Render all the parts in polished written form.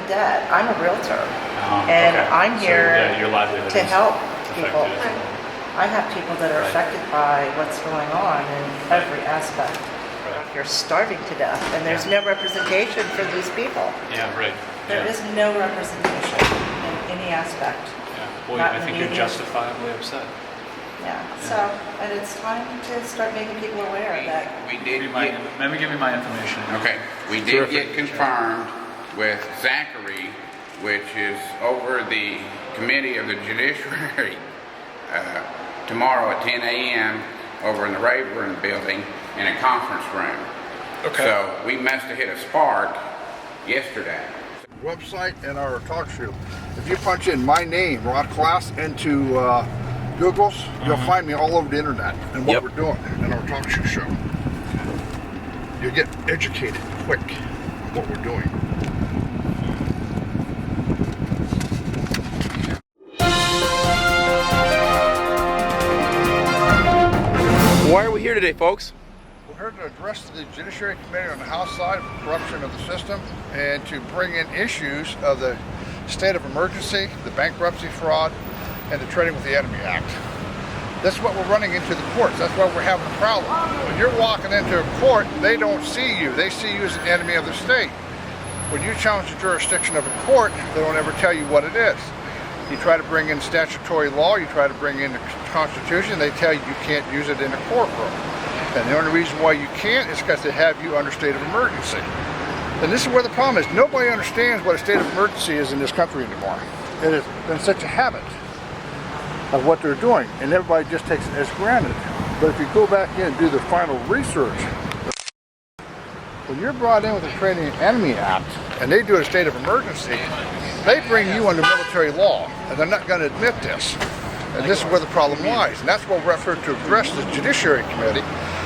debt. I'm a realtor, and okay. I'm here your livelihood to is help people. affected. I have people that are affected by what's going on in every aspect. Right. You're starving to death, and there's no representation for these people. Yeah, right. There is no representation in any aspect. Yeah. Well, Not I in think the you're media. justifiably upset. Yeah. So, and it's time to start making people aware of that. We did get, Let me give you my information. okay, we did get confirmed with Zachary, which is over the committee of the judiciary, tomorrow at 10 a.m. over in the Rayburn building in a conference room. Okay. So we must have hit a spark yesterday. Website and our talk show. If you punch in my name, Rod Class, into Google's, you'll find me all over the internet and what we're doing in our talk show. You'll get educated quick on what we're doing. Why are we here today, folks? We're here to address the Judiciary Committee on the House side of corruption of the system and to bring in issues of the state of emergency, the bankruptcy fraud, and the Trading with the Enemy Act. That's what we're running into the courts. That's why we're having a problem. When you're walking into a court, they don't see you. They see you as an enemy of the state. When you challenge the jurisdiction of a court, they don't ever tell you what it is. You try to bring in statutory law, you try to bring in the Constitution, they tell you you can't use it in a courtroom. And the only reason why you can't is because they have you under state of emergency. And this is where the problem is. Nobody understands what a state of emergency is in this country anymore. It has been such a habit of what they're doing, and everybody just takes it as granted. But if you go back in and do the final research, when you're brought in with the Trading with the Enemy Act, and they do a state of emergency, they bring you under military law, and they're not going to admit this. And this is where the problem lies, and that's what we're after to address the Judiciary Committee,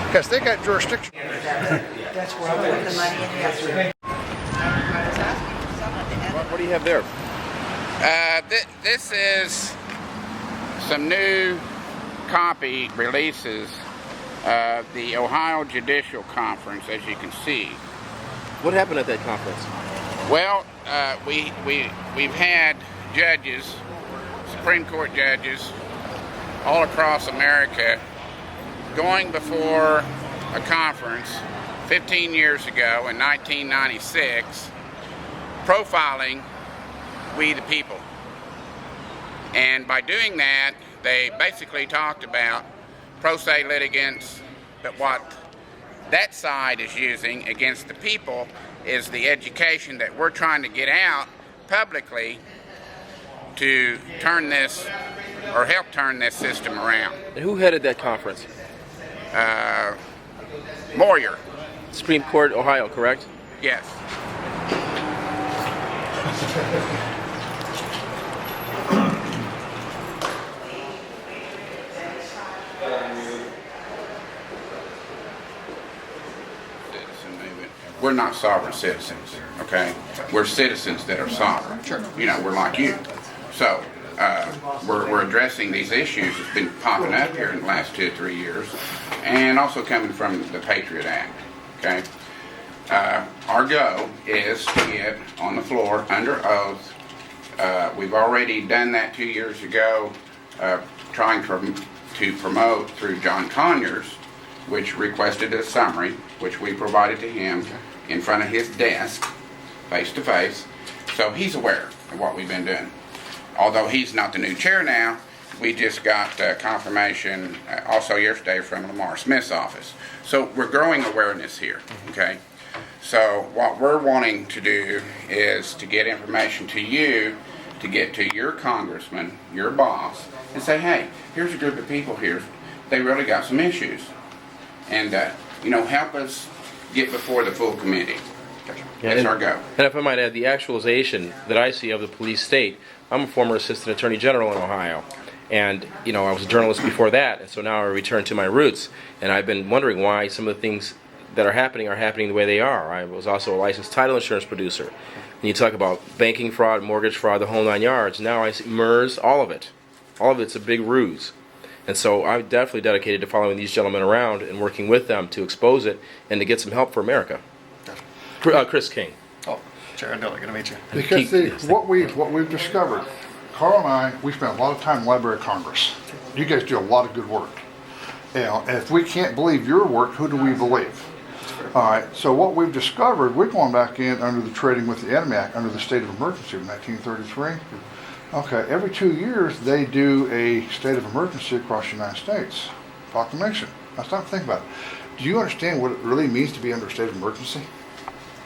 because they got jurisdiction. That's where I put the money in yesterday. I was asking for someone to edit. What do you have there? This is some new copy releases of the Ohio Judicial Conference, as you can see. What happened at that conference? Well, we've had judges, Supreme Court judges, all across America going before a conference 15 years ago in 1996, profiling we the people. And by doing that, they basically talked about pro se litigants, but what that side is using against the people is the education that we're trying to get out publicly to turn this, or help turn this system around. And who headed that conference? Moyer, Supreme Court, Ohio, correct? yes. We're not sovereign citizens, okay? We're citizens that are sovereign. Sure. You know, we're like you. So, we're addressing these issues that's been popping up here in the last 2 or 3 years, and also coming from the Patriot Act, okay? Our goal is to get on the floor under oath. We've already done that 2 years ago, trying to promote through John Conyers, which requested a summary, which we provided to him in front of his desk, face to face. So he's aware of what we've been doing. Although he's not the new chair now, we just got confirmation also yesterday from Lamar Smith's office. So we're growing awareness here, okay? So what we're wanting to do is to get information to you, to get to your congressman, your boss, and say, hey, here's a group of people here. They really got some issues. And, help us get before the full committee. That's our goal. And if I might add, the actualization that I see of the police state, I'm a former assistant attorney general in Ohio. And, I was a journalist before that, and so now I return to my roots. And I've been wondering why some of the things that are happening the way they are. I was also a licensed title insurance producer. And you talk about banking fraud, mortgage fraud, the whole 9 yards. Now I see MERS, all of it. All of it's a big ruse. And so I'm definitely dedicated to following these gentlemen around and working with them to expose it and to get some help for America. Chris King. Oh, Chair. Good to meet you. Because see, what we've discovered, Carl and I, we spent a lot of time in the Library of Congress. You guys do a lot of good work. You know, and if we can't believe your work, who do we believe? All right, so what we've discovered, we're going back in under the Trading with the Enemy Act, under the state of emergency of 1933. Okay, every 2 years they do a state of emergency across the United States. Proclamation. Now stop and think about it. Do you understand what it really means to be under a state of emergency?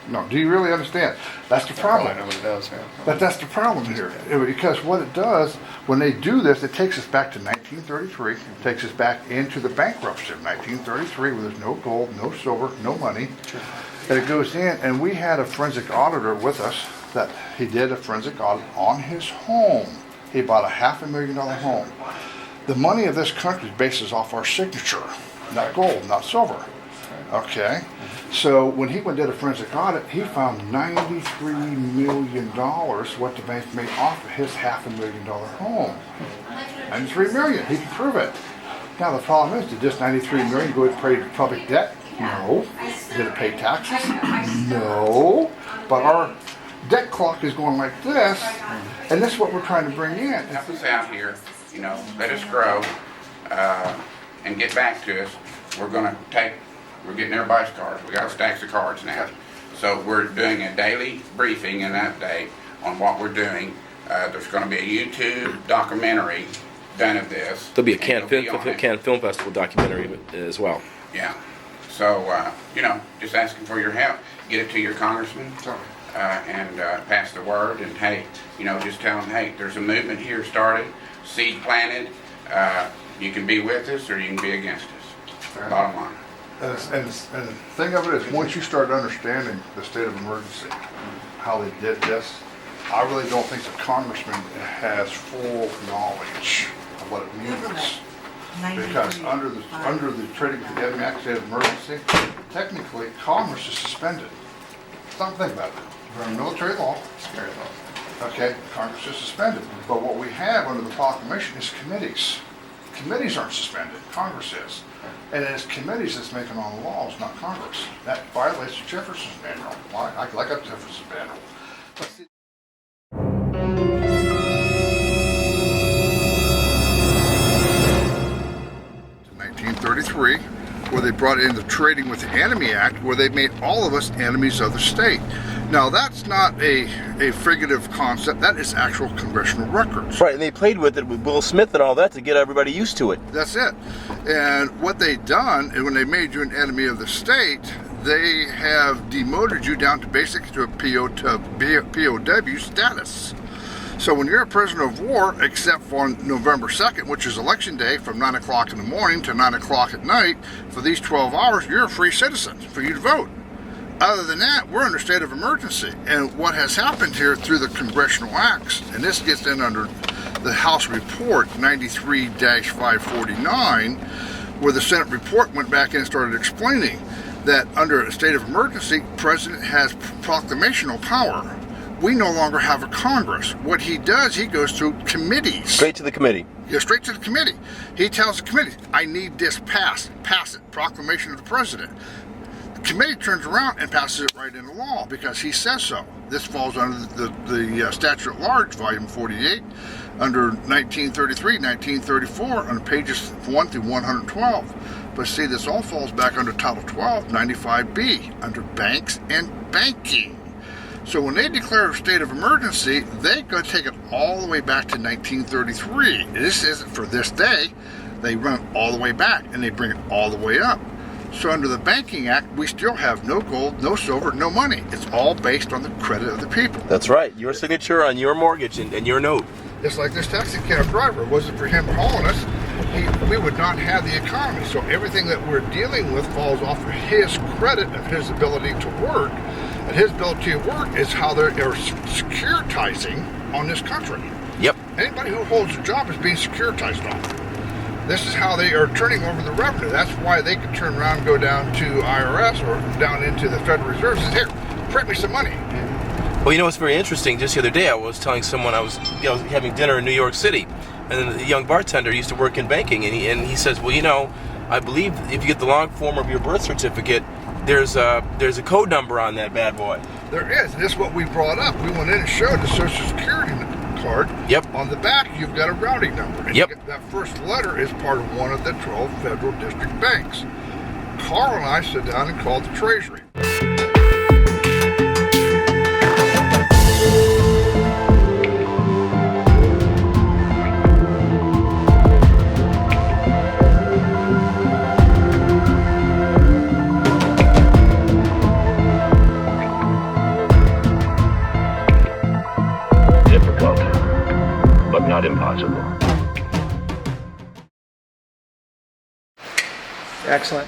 No. Do you really understand? That's the problem. I know what it does, yeah. But that's the problem here. Because what it does, when they do this, it takes us back to 1933. It takes us back into the bankruptcy of 1933 where there's no gold, no silver, no money. Sure. And it goes in, and we had a forensic auditor with us that he did a forensic audit on his home. He bought a $500,000 home. The money of this country bases off our signature, not gold, not silver. Okay, so when he went and did a forensic audit, he found $93 million what the bank made off of his $500,000 home. $93 million, he can prove it. Now the problem is, did this $93 million go and pay public debt? No. Did it pay taxes? No. But our debt clock is going like this, and this is what we're trying to bring in. Help us out here, you know, let us grow, and get back to us. We're getting everybody's cards. We got stacks of cards now. So we're doing a daily briefing and update on what we're doing. There's going to be a YouTube documentary done of this. There'll be a Cannes Film Festival documentary as well. Yeah. So, you know, just asking for your help. Get it to your congressman and pass the word. And, hey, you know, just tell them, hey, there's a movement here started, seed planted. You can be with us or you can be against us. Bottom line. And the thing of it is, once you start understanding the state of emergency, how they did this, I really don't think the congressman has full knowledge of what it means. Because under the Trading with the Enemy Act, state of emergency, technically Congress is suspended. Stop and think about it. We're under military law. Okay, Congress is suspended. But what we have under the proclamation is committees. Committees aren't suspended. Congress is. And it's committees that's making all the laws, not Congress. That violates the Jefferson's Manual. I like a Jefferson's Manual. But see, 1933, where they brought in the Trading with the Enemy Act, where they made all of us enemies of the state. Now, that's not a figurative concept. That is actual congressional records. Right, and they played with it with Will Smith and all that to get everybody used to it. That's it. And what they done, is when they made you an enemy of the state, they have demoted you down to basically to a POW status. So when you're a prisoner of war, except for November 2nd, which is election day, from 9 o'clock in the morning to 9 o'clock at night, for these 12 hours, you're a free citizen for you to vote. Other than that, we're under state of emergency. And what has happened here through the congressional acts, and this gets in under the House Report 93-549, where the Senate report went back in and started explaining that under a state of emergency, the president has proclamational power. We no longer have a Congress. What he does, he goes through committees. Straight to the committee. Yeah, straight to the committee. He tells the committee, I need this passed. Pass it. Proclamation of the president. The committee turns around and passes it right into law because he says so. This falls under the statute at large, volume 48, under 1933, 1934, on pages 1 through 112. But see, this all falls back under Title 12, 95B, under banks and banking. So when they declare a state of emergency, they go take it all the way back to 1933. This isn't for this day. They run it all the way back, and they bring it all the way up. So under the Banking Act, we still have no gold, no silver, no money. It's all based on the credit of the people. That's right. Your signature on your mortgage and your note. It's like this taxi cab driver. It wasn't for him hauling us, we would not have the economy. So everything that we're dealing with falls off of his credit, of his ability to work. And his ability to work is how they're securitizing on this country. Yep. Anybody who holds a job is being securitized on. This is how they are turning over the revenue. That's why they can turn around and go down to IRS or down into the Federal Reserve and say, here, print me some money. Well, you know what's very interesting? Just the other day, I was telling someone I was having dinner in New York City, and then the young bartender used to work in banking, and he says, well, you know, I believe if you get the long form of your birth certificate, there's a code number on that bad boy. There is, and this is what we brought up. We went in and showed the Social Security card. Yep. On the back, you've got a routing number. And Yep. that first letter is part of one of the 12 federal district banks. Carl and I sat down and called the Treasury. Difficult, but not impossible. Excellent.